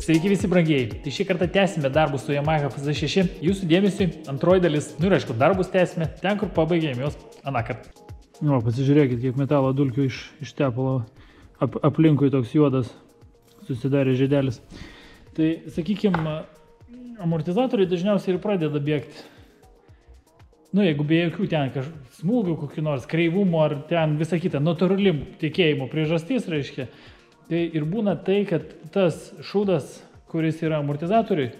Sveiki visi brangieji. Tai šį kartą tęsime darbus su Yamaha FZ6. Jūsų dėmesiui antroji dalis. Ir aišku, darbus tęsime ten, kur pabaigėm juos anąkart. Pasižiūrėkit, kiek metalo dulkių iš tepalo aplinkui toks juodas susidarė žiedelis. Tai, sakykime, amortizatoriai dažniausiai ir pradeda bėgti. Jeigu be jokių ten smūgių, kokių nors kreivumo ar ten visą kitą natūrali tekėjimo priežastis, reiškia. Tai ir būna tai, kad tas šūdas, kuris yra amortizatoriui,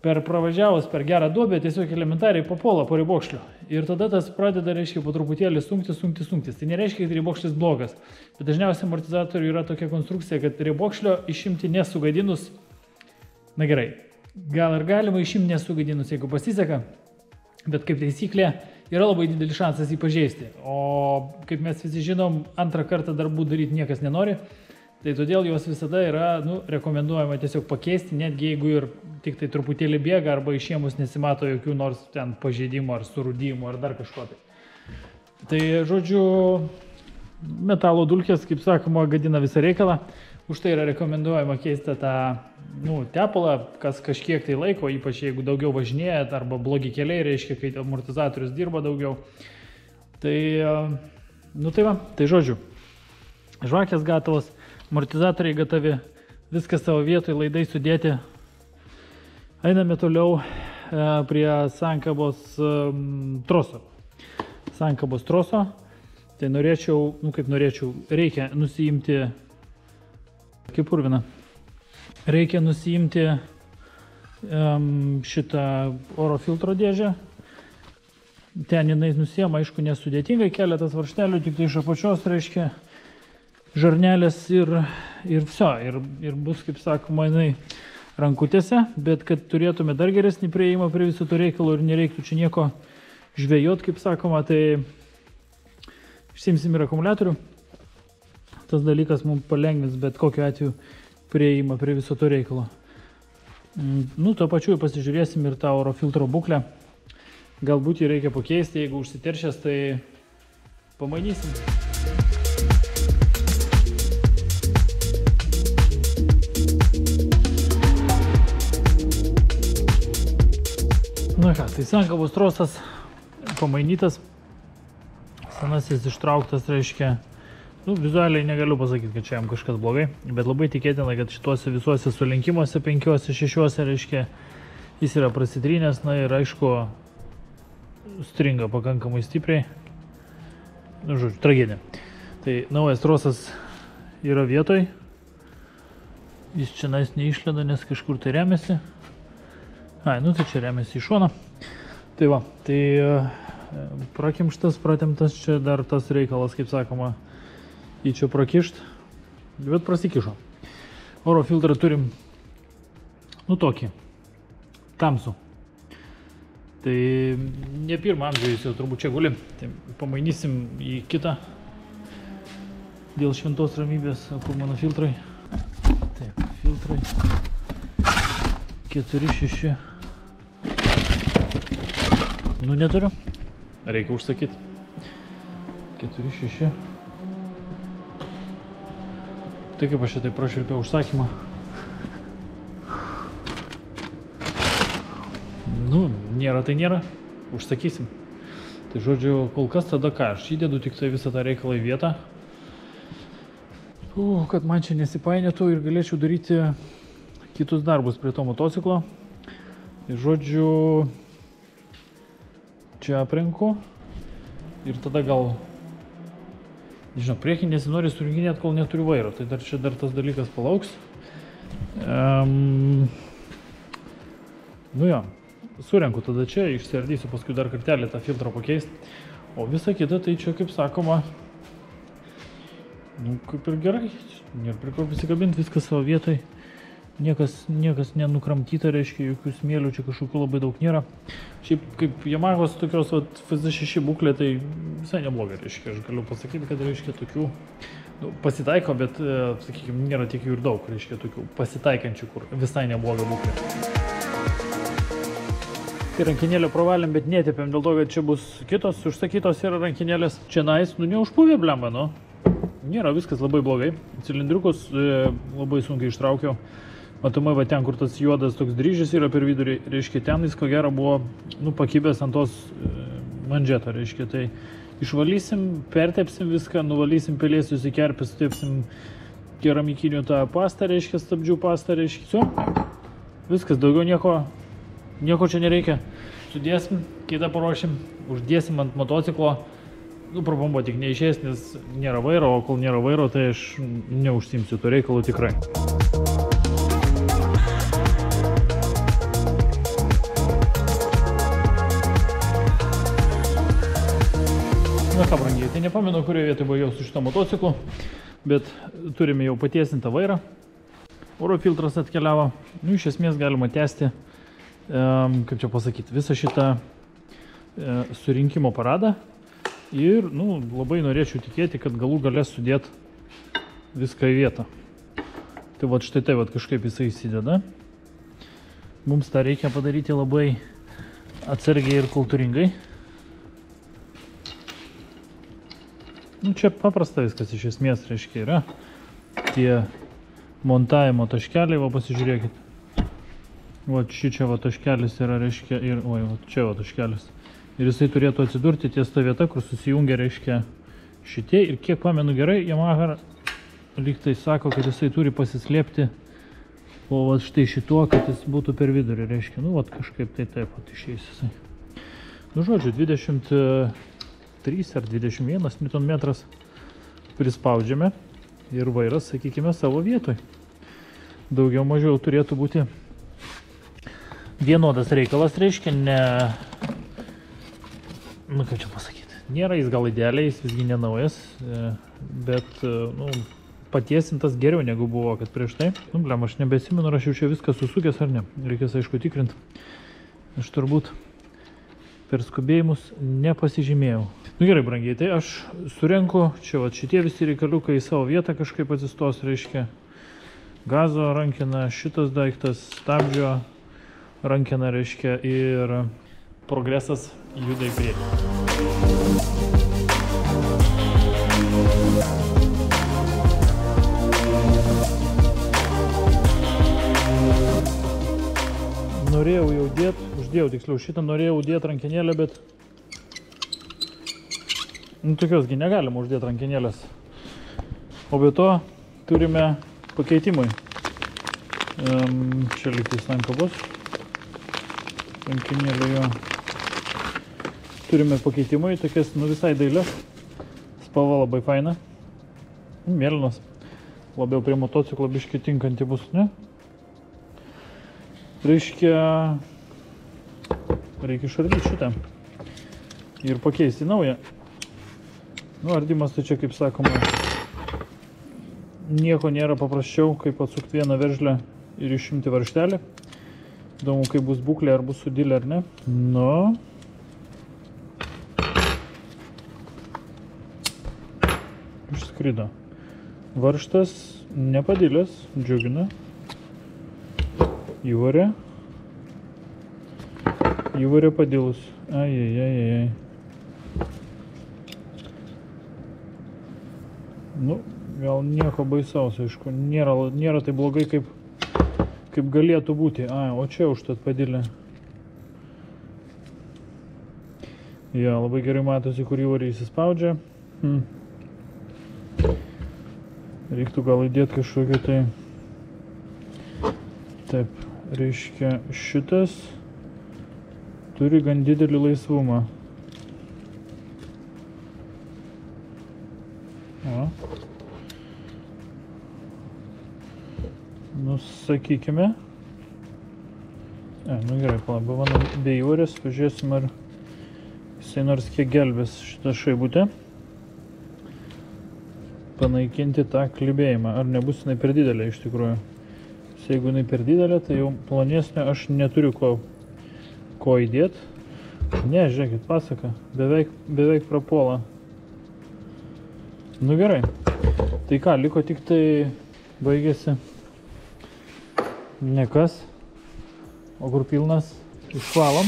pravažiavus per gerą duobę, tiesiog elementariai papuola po ribokšliu. Ir tada tas pradeda, reiškia, po truputėlį sunktis. Tai nereiškia, kad ribokšlis blogas. Bet dažniausiai amortizatoriui yra tokia konstrukcija, kad ribokšlio išimti nesugadinus, na gerai, gal ir galima išimti nesugadinus, jeigu pasiseka, bet kaip taisyklė, yra labai didelis šansas jį pažeisti. O kaip mes visi žinom, antrą kartą darbų daryti niekas nenori. Tai todėl juos visada yra rekomenduojama tiesiog pakeisti, netgi jeigu ir tik tai truputėlį bėga arba išėmus nesimato jokių nors ten pažeidimų ar surūdimų ar dar kažko tai. Tai žodžiu, metalo dulkės, kaip sakoma, gadina visą reikalą. Už tai yra rekomenduojama keisti tą tepalą, kas kažkiek tai laiko, ypač jeigu daugiau važinėjat arba blogi keliai, reiškia, kai amortizatorius dirba daugiau. Tai, tai žodžiu, žvakės gatavos, amortizatoriai gatavi, viskas savo vietoj, laidai sudėti. Einame toliau prie sankabos troso. Sankabos troso, tai reikia nusiimti, kaip purvina, reikia nusiimti šitą oro filtro dėžę. Ten jinai nusiema, aišku, nesudėtingai, keletas varžtelių, tik tai iš apačios, reiškia, žarnelės ir bus, kaip sakoma, jinai rankutėse, bet kad turėtume dar geresnį prieimą prie viso to reikalo ir nereiktų čia nieko žvejot, kaip sakoma, tai išsiimsim ir akumuliatorių. Tas dalykas mums palengvins bet kokiu atveju prieimą prie viso to reikalo. Tuo pačiu pasižiūrėsim ir tą oro filtro būklę. Galbūt jį reikia pakeisti, jeigu užsiteršęs, tai pamainysim. Tai sankabos trosas pamainytas, senasis ištrauktas, reiškia, vizualiai negaliu pasakyti, kad čia jam kažkas blogai, bet labai tikėtina, kad šituose visuose sulenkimuose, 5-6, reiškia, jis yra prasitrynęs, ir aišku, stringa pakankamai stipriai. Žodžiu, tragedija. Tai naujas trosas yra vietoj, jis čia neišlenda, nes kažkur tai remiasi. Tai čia remiasi į šoną. Tai va, prakimštas, pratemtas, čia dar tas reikalas, kaip sakoma, į čia prakišt, bet prasikišo. Oro filtrą turim, tokį, tamsų. Tai ne pirmą amžių jis jau turbūt čia guli. Tai pamainysim į kitą, dėl šventos ramybės, kur mano filtrai. Taip, filtrai 4-6. Neturiu, reikia užsakyti. 4-6. Tai kaip aš šitai prašvilpiau užsakymą. Nėra tai nėra, užsakysim. Tai žodžiu, kol kas tada ką, aš įdedu tik tai visą tą reikalą į vietą. Kad man čia nesipainėtų ir galėčiau daryti kitus darbus prie to motociklo. Tai žodžiu, čia aprenku ir tada gal, nežinau, priekį nesinori surinkinėti, kol neturiu vairo, tai dar tas dalykas palauks. Surenku tada čia, išsiardysiu paskui dar kartelį tą filtrą pakeisti, o visa kita tai čia, kaip sakoma, kaip ir gerai, nėra prie ko prisikabinti, viskas savo vietoj. Niekas nenukramtyta, reiškia, jokių smėlių čia kažkokių labai daug nėra. Šiaip kaip Yamahos tokios FZ6 būklė, tai visai neblogai, reiškia, aš galiu pasakyti, kad reiškia tokių pasitaiko, bet, sakykime, nėra tiek jų ir daug, reiškia, tokių pasitaikančių, kur visai nebloga būklė. Tai rankinėlę pravalėm, bet netepėm, dėl to, kad čia bus kitos užsakytos yra rankinėlės. Čia neužpuvė blemba, nėra viskas labai blogai. Cilindriukus labai sunkiai ištraukiau. Matomai, va ten, kur tas juodas toks dryžis yra per vidurį, reiškia, ten jis ko gero buvo, pakibęs ant tos manžeto, reiškia. Tai išvalysim, pertepsim viską, nuvalysim pelėsius į kerpės, sutepsim keramikinių tą pastą, reiškia, stabdžių pastą, reiškia. Viskas, daugiau nieko čia nereikia. Sudėsim, kitą paruošim, uždėsim ant motociklo. Probomba tik neišės, nes nėra vairo, o kol nėra vairo, tai aš neužsimsiu to reikalu tikrai. Na ką, brangiai, tai nepamenu, kurioje vietoje buvo jau su šito motociklu, bet turime jau patiesintą vairą. Oro filtras atkeliavo. Iš esmės galima tęsti, kaip čia pasakyti, visą šitą surinkimo paradą. Ir, labai norėčiau tikėti, kad galų galės sudėti viską į vietą. Tai va štai tai kažkaip jisai įsideda. Mums tą reikia padaryti labai atsargiai ir kultūringai. Čia paprasta viskas iš esmės, reiškia, yra. Tie montavimo taškeliai, va pasižiūrėkit. Va čia va taškelis yra, reiškia, ir, oi, va čia va taškelis. Ir jisai turėtų atsidurti ties ta vieta, kur susijungia, reiškia, šitie. Ir kiek pamenu gerai, Yamaha lyg tai sako, kad jisai turi pasislėpti po va štai šituo, kad jis būtų per vidurį, reiškia. Va kažkaip tai taip pat išeis jisai. Žodžiu, 23 ar 21 Nm prispaudžiame ir vairas, sakykime, savo vietoj. Daugiau mažiau turėtų būti vienodas reikalas, reiškia, kaip čia pasakyti, nėra jis gal idealiai, jis visgi nenaujas, bet, patiesintas geriau negu buvo, kad prieš tai. Blem, aš nebesimenu, ar aš jau čia viską susukęs ar ne. Reikės, aišku, tikrinti. Aš turbūt per skubėjimus nepasižymėjau. Gerai, brangiai, tai aš surenku, čia va šitie visi reikaliukai į savo vietą kažkaip atsistos, reiškia, gazo rankena, šitas daiktas, stabdžio rankena, reiškia, ir progresas juda į priekį. Norėjau jau uždėjau tiksliau šitą, norėjau uždėti rankenėlę, bet tokiosgi negalima uždėti rankenėlės. O be to turime pakeitimui. Čia lygtais ant kabos. Rankenėlė jo. Turime pakeitimui, tokias visai dailės. Spalva labai faina. Mėlynas. Labiau prie motociklo biškį tinkanti bus, ne? Reiškia, reikia išardyti šitą ir pakeisti naują. Ardymas tai čia, kaip sakoma, nieko nėra paprasčiau, kaip atsukti vieną veržlę ir išimti varžtelį. Įdomu, kaip bus būklė, ar bus sudilė ar ne. Išskrido. Varžtas nepadilęs, džiugina. Įvarė padilus. Ai. Gal nieko baisaus, aišku. Nėra tai blogai, kaip galėtų būti. O čia užtat padilė. Labai gerai matosi, kur įvarė įsispaudžia. Reiktų gal įdėti kažkokį tai. Taip, reiškia, šitas turi gan didelį laisvumą. Sakykime. Gerai, palabai, be įvarės, pažiūrėsim, ar jisai nors kiek gelbės šitą šaibutę. Panaikinti tą klibėjimą. Ar nebus jinai per didelė iš tikrųjų? Jeigu jinai per didelė, tai jau plonesnė aš neturiu ko įdėti. Ne, žiūrėkit, pasaka, beveik prapuola. Gerai. Tai ką, liko tik tai baigėsi nekas, o kur pilnas išvalom,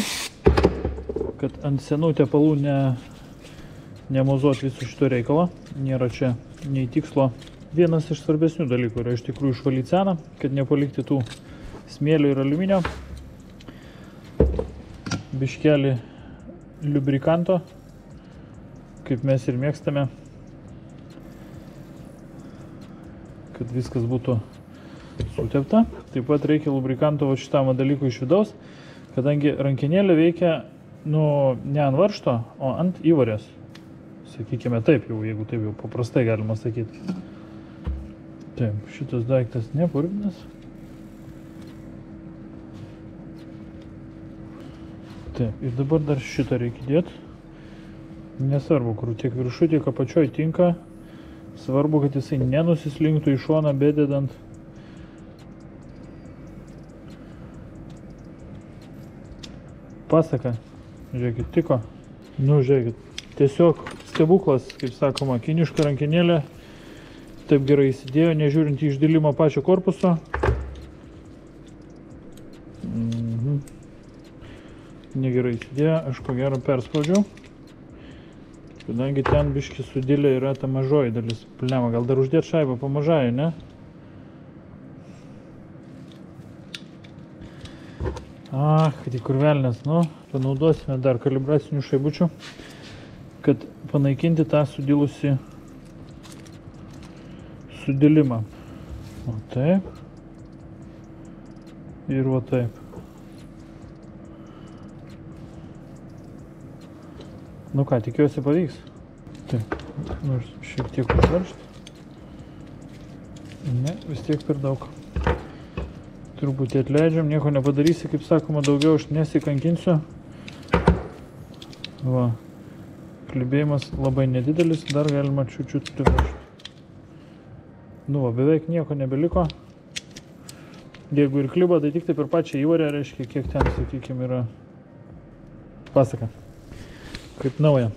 kad ant senų tepalų nemozuot visų šito reikalo. Nėra čia nei tikslo. Vienas iš svarbesnių dalykų yra iš tikrųjų išvalyti seną, kad nepalikti tų smėlio ir aliuminio. Biškelį lubrikanto, kaip mes ir mėgstame, kad viskas būtų sutepta. Taip pat reikia lubrikanto šitam dalykui iš vidaus, kadangi rankinėlė veikia ne ant varžto, o ant įvorės. Sakykime taip, jau, jeigu taip jau paprastai galima sakyti. Taip, šitas daiktas nepurvinas. Taip, ir dabar dar šitą reikia dėti. Nesvarbu, kur tiek viršų, tiek apačioj tinka. Svarbu, kad jisai nenusislinktų į šoną, bededant. Pasaka. Žiūrėkit, tiko. Nu, žiūrėkit. Tiesiog stebuklas, kaip sakoma, kiniška rankinėlė. Taip gerai įsidėjo, nežiūrint į išdilimą pačio korpuso. Negerai įsidėjo, aš ko gero perspaudžiau. Kadangi ten biški sudėlė yra ta mažoji dalis. Pliama, gal dar uždėt šaibą pamažai, ne? Kad į kurvelnes, nu, panaudosime dar kalibracinių šaibučių, kad panaikinti tą sudilusi sudėlimą. O taip. Ir va taip. Nu ką, tikiuosi pavyks. Taip, nors šiek tiek užveršti. Ne, vis tiek per daug. Truputį atleidžiam, nieko nepadarysi, kaip sakoma, daugiau aš nesikankinsiu. Va, klibėjimas labai nedidelis, dar galima čiut-čiut priveršti. Nu va, beveik nieko nebeliko. Jeigu ir kliba, tai tik tai per pačią įvorę, reiškia, kiek ten, sakykime, yra pasaka. Kaip nauja.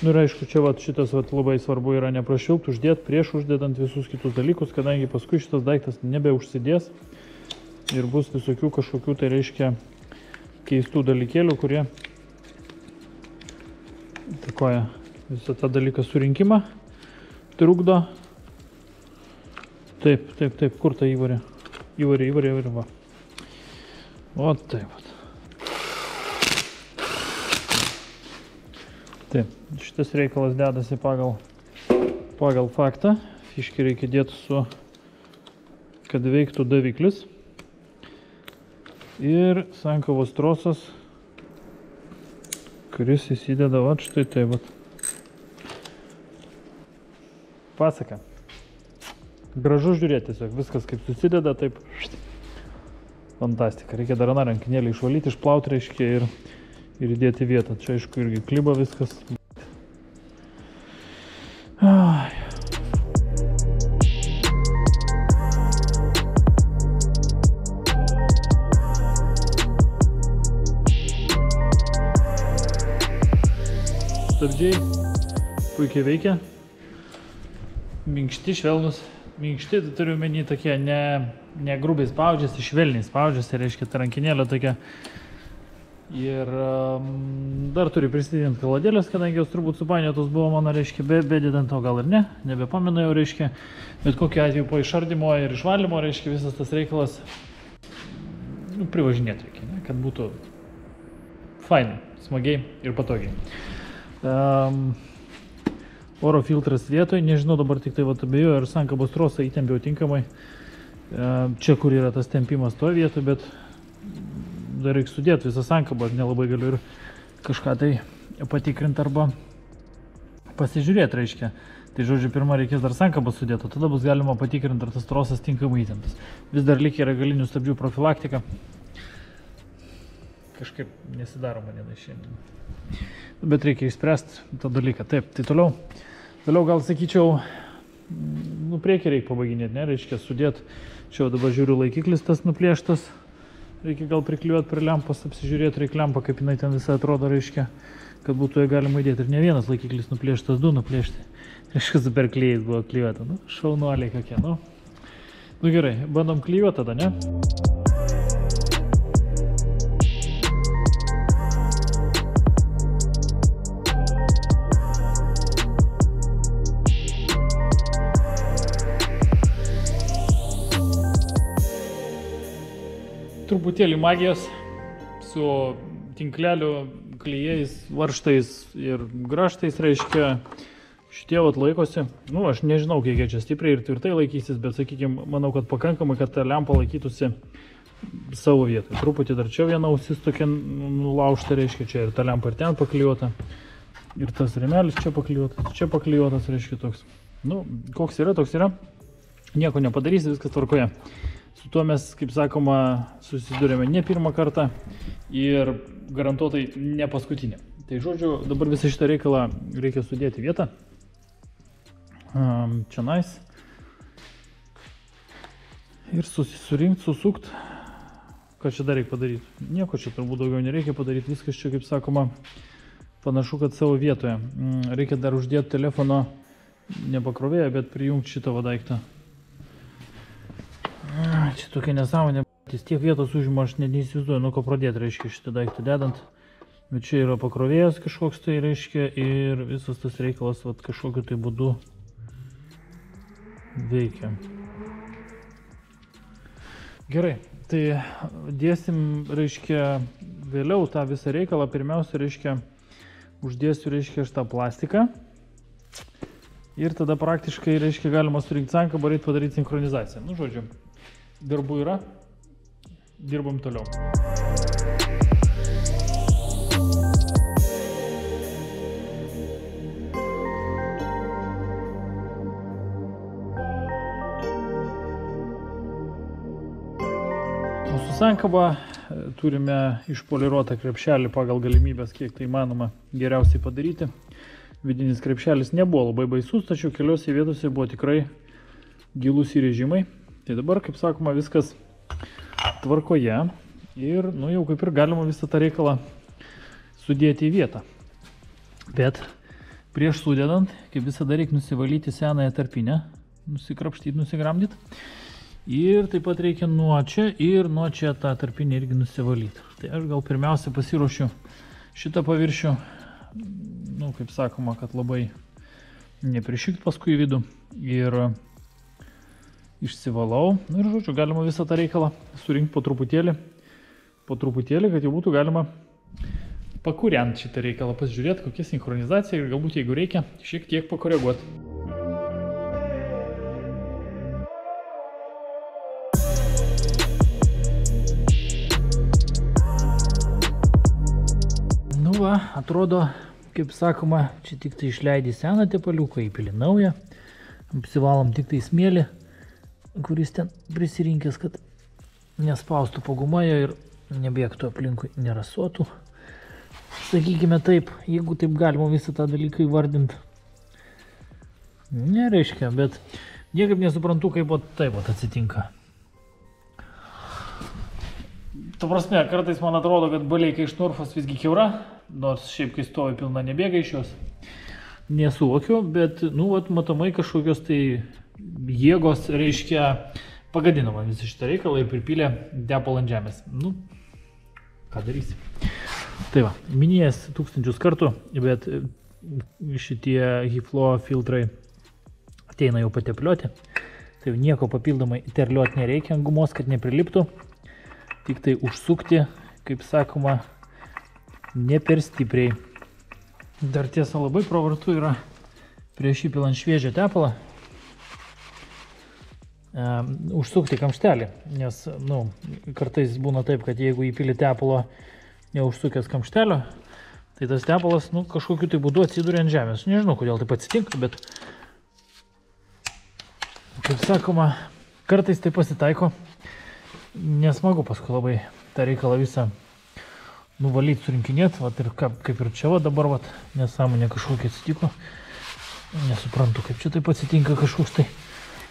Nu ir aišku, čia šitas labai svarbu yra neprašilpt, uždėti prieš uždedant visus kitus dalykus, kadangi paskui šitas daiktas nebeužsidės ir bus visokių kažkokių, tai reiškia, keistų dalykėlių, kurie įtakoja visą tą dalyką surinkimą, trukdo. Taip, kur ta įvorė? Įvorė, va. O taip. Taip, šitas reikalas dedasi pagal faktą. Fiškį reikia dėti kad veiktų daviklis. Ir sankavos trosas, kuris įsideda štai taip. Pasaka. Gražu žiūrėti tiesiog, viskas kaip susideda, taip. Fantastika. Reikia dar aną rankinėlį išvalyti, išplauti, reiškia, ir įdėti vietą. Čia, aišku, irgi kliba viskas. Stabdžiai puikiai veikia. Minkšti, švelnus. Minkšti, tai turiu menį tokie ne grubiai spaudžiasi, švelniai spaudžiasi, reiškia, ta rankinėlė tokia. Ir dar turi prisidėti kaladėlės, kadangi jos turbūt supainiotos buvo mano, reiškia, bededant to gal ir ne, nebepamenu jau, reiškia, bet kokiu atveju po išardymo ir išvalymo, reiškia, visas tas reikalas privažinėti reikia, ne, kad būtų fainai, smagiai ir patogiai. Oro filtras vietoj, nežinau dabar tik tai abejoju, ar sankabos trosą įtempiau tinkamai, čia kur yra tas tempimas toje vietoje, bet dar reikia sudėti visą sankabą, nelabai galiu ir kažką tai patikrinti arba pasižiūrėti, reiškia. Tai žodžiu, pirmą reikės dar sankabą sudėti, o tada bus galima patikrinti, ar tas trosas tinkamai įtemptas. Vis dar likia yra galinių stabdžių profilaktika. Kažkaip nesidaro man šiandien. Bet reikia išspręsti tą dalyką. Taip, tai toliau gal sakyčiau, priekį reikia pabaiginėti, ne, reiškia sudėti. Čia dabar žiūriu laikiklis tas nuplėštas. Reikia gal prikliuoti prie lempos, apsižiūrėti reikia lempą, kaip jinai ten visai atrodo, reiškia, kad būtų ją galima įdėti. Ir ne vienas laikiklis nuplėštas, du nuplėšti. Reiškia, super klijais buvo klijuota. Nu, šaunuoliai kokie, nu. Nu gerai, bandom klijuoti tada, ne? truputėlį magijos su tinkleliu, klijais, varžtais ir graštais, reiškia, šitie vat laikosi. Nu, aš nežinau, kiek jie čia stipriai ir tvirtai laikysis, bet, sakykime, manau, kad pakankamai, kad ta lempa laikytųsi savo vietoj. Truputį dar čia viena ausis tokia nulaužta, reiškia, čia ir ta lempa ir ten paklijuota. Ir tas rėmelis čia paklijuotas, reiškia toks. Nu, koks yra, toks yra. Nieko nepadarysi, viskas tvarkoje. Su tuo mes, kaip sakoma, susidurėme ne pirmą kartą ir garantuotai ne paskutinį. Tai žodžiu, dabar visą šitą reikalą reikia sudėti vietą. Čia nais. Ir surinkti, susukt. Ką čia dar reikia padaryti? Nieko čia turbūt daugiau nereikia padaryti. Viskas čia, kaip sakoma, panašu, kad savo vietoje. Reikia dar uždėti telefono ne pakrovėją, bet prijungti šitą daiktą. Čia tokia nesąmonė, jis tiek vietos užima, aš neįsivaizduoju, nuo ko pradėti, reiškia, šitą daiktą dedant. Bet čia yra pakrovėjas kažkoks tai, reiškia, ir visas tas reikalas vat, kažkokiu tai būdu veikia. Gerai, tai dėsim, reiškia, vėliau tą visą reikalą. Pirmiausia, reiškia, uždėsiu, reiškia, šitą plastiką. Ir tada praktiškai, reiškia, galima surinkti sankabą ir padaryti sinchronizaciją. Nu, žodžiu. Darbų yra, dirbam toliau. Su sankaba turime išpoliruotą krepšelį pagal galimybės, kiek tai įmanoma geriausiai padaryti. Vidinis krepšelis nebuvo labai baisus, tačiau keliose vietose buvo tikrai gilūs įrėžimai. Tai dabar, kaip sakoma, viskas tvarkoje ir, nu, jau kaip ir galima visą tą reikalą sudėti į vietą. Bet prieš sudedant, kaip visada reikia nusivalyti senąją tarpinę, nusikrapštyti, nusigramdyti. Ir taip pat reikia nuo čia ir nuo čia tą tarpinę irgi nusivalyti. Tai aš gal pirmiausia pasiruošiu šitą paviršių, nu, kaip sakoma, kad labai neprišikt paskui į vidų ir išsivalau. Ir, žodžiu, galima visą tą reikalą surinkti po truputėlį, kad jau būtų galima pakūrenti šitą reikalą, pasižiūrėti, kokia sinchronizacija ir galbūt, jeigu reikia, šiek tiek pakoreguoti. Nu va, atrodo, kaip sakoma, čia tik tai išleidži seną tepaliuką, įpili naują, apsivalom tik tai smėlį, kuris ten prisirinkęs, kad nespaustų po gumoje ir nebėgtų aplinkui, nerasuotų. Sakykime taip, jeigu taip galima visą tą dalyką įvardinti. Nereiškia, bet niekaip nesuprantu, kaip taip atsitinka. Ta prasme, kartais man atrodo, kad baleika iš Norfos visgi kiaura, nors šiaip kai stovi pilna nebėga iš jos. Nesuvokiu, bet, nu, matomai kažkokios tai jėgos, reiškia, pagadino man visą šitą reikalą ir pripylė tepalą ant žemės. Nu, ką darysi. Tai va, minėjęs 1000 kartų, bet šitie HeFlow filtrai ateina jau patepliuoti. Tai nieko papildomai terliuoti nereikia ant gumos, kad nepriliptų. Tik tai užsukti, kaip sakoma, ne per stipriai. Dar tiesa labai pravartu yra prieš įpilant šviežią tepalą užsukti kamštelį, nes, nu, kartais būna taip, kad jeigu įpili tepalo neužsukęs kamštelio, tai tas tepalas, nu, kažkokiu tai būdu atsiduria ant žemės. Nežinau, kodėl taip atsitinka, bet, kaip sakoma, kartais tai pasitaiko. Nesmagu paskui labai tą reikalą visą nuvalyti, surinkinėti, vat ir kaip ir čia va dabar, vat, nesąmonė kažkokia atsitiko. Nesuprantu, kaip čia taip atsitinka kažkoks tai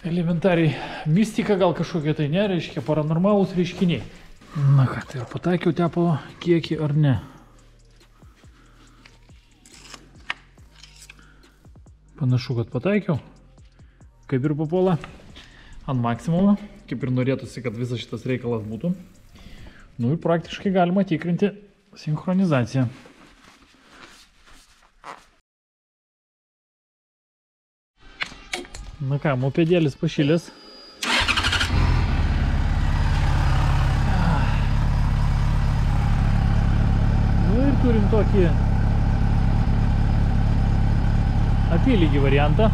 elementariai mistika, gal kažkokia tai nereiškia, paranormalūs reiškiniai. Na ką, tai ar pataikiau tepalo kiekį ar ne? Panašu, kad pataikiau. Kaip ir papuola ant maksimumo, kaip ir norėtųsi, kad visas šitas reikalas būtų. Nu ir praktiškai galima tikrinti sinchronizaciją. Na ką, mopedėlis pašilęs. tokį apylygį variantą.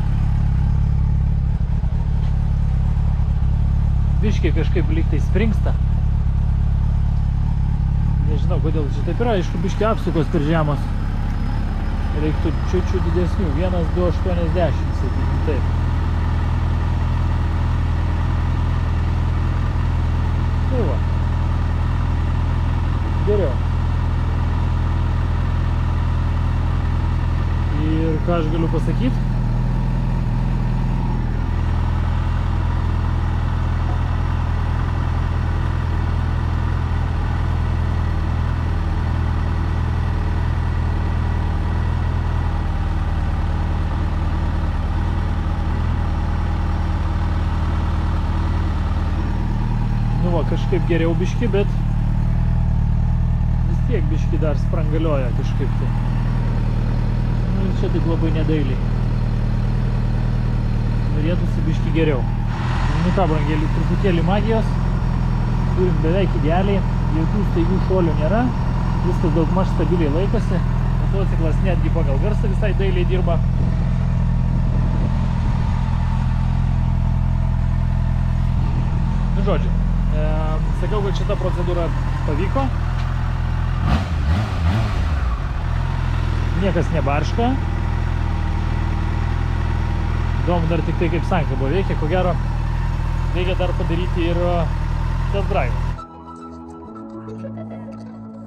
Biškiai kažkaip lygtai springsta. Nežinau, kodėl čia taip yra, aišku, biškiai apsukos per žemos. Reiktų čiučiu didesnių, 1,280, sakykim taip. Tai va. Geriau. Ir ką aš galiu pasakyti? Kažkaip geriau biški, bet vis tiek biški dar sprangalioja kažkaip tai. Nu, čia taip labai nedailiai. Norėtųsi biški geriau. Nu ką, brangėlį, truputėlį magijos. Turim beveik idealiai. Jokių staigių šuolių nėra. Viskas daugmaž stabiliai laikosi. Motociklas netgi pagal garsą visai dailiai dirba. Nu, žodžiu. Sakiau, kad šita procedūra pavyko. Niekas nebarška. Įdomu dar tik tai, kaip sankaba veikia. Ko gero, reikia dar padaryti ir test drive.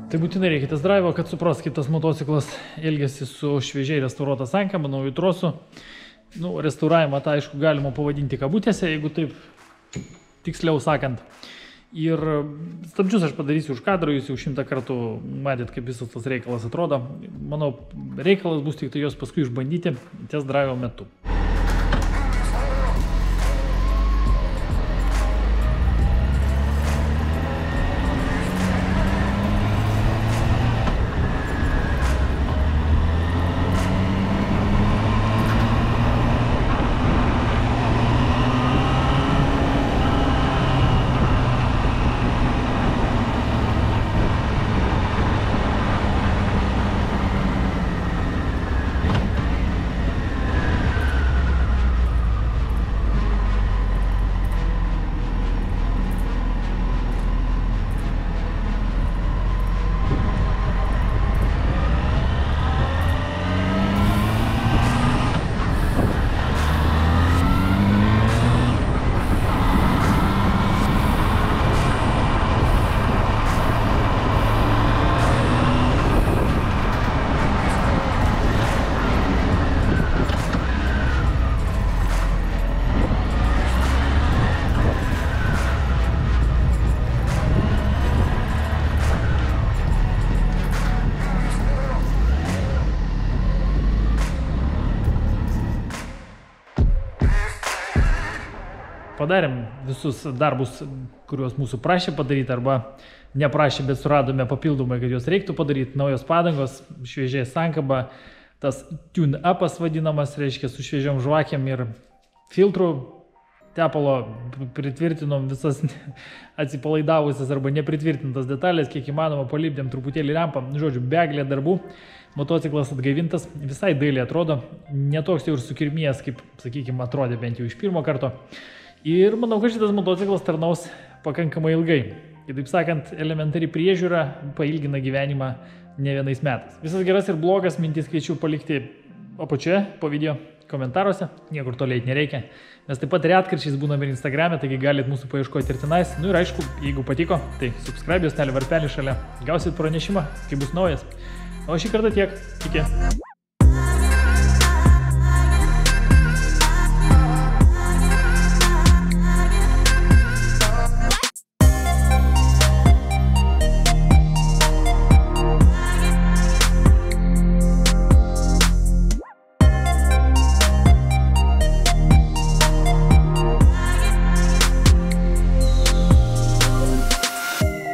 Tai būtinai reikia test drive, kad supras, kaip tas motociklas elgiasi su šviežiai restauruota sankaba, naujų trosų. Nu, restauravimą tą, aišku, galima pavadinti kabutėse, jeigu taip tiksliau sakant. Ir stabdžius aš padarysiu už kadrą, jūs jau 100 kartų matėt, kaip visas tas reikalas atrodo. Manau, reikalas bus tik tai jos paskui išbandyti test drive metu. Padarėm visus darbus, kuriuos mūsų prašė padaryti arba neprašė, bet suradome papildomai, kad juos reiktų padaryti. Naujos padangos, šviežiai sankaba, tas tune-upas vadinamas, reiškia su šviežiom žvakėm ir filtrų tepalo pritvirtinom visas atsipalaidavusias arba nepritvirtintas detalės, kiek įmanoma palipdėm truputėlį lempą, žodžiu, begalė darbų. Motociklas atgaivintas, visai dailiai atrodo, netoks jau ir sukirmėjęs, kaip, sakykime, atrodė bent jau iš pirmo karto. Ir manau, kad šitas motociklas tarnaus pakankamai ilgai. Kitaip sakant, elementari priežiūra pailgina gyvenimą ne vienais metais. Visas geras ir blogas mintis kviečiu palikti apačioje po video komentaruose, niekur toliai nereikia. Mes taip pat retkarčiais būname ir Instagram'e, taigi galit mūsų paieškoti ir tenais. Nu ir aišku, jeigu patiko, tai subscribe, juostelį varpelį šalia, gausit pranešimą, kai bus naujas. O šį kartą tiek. Iki.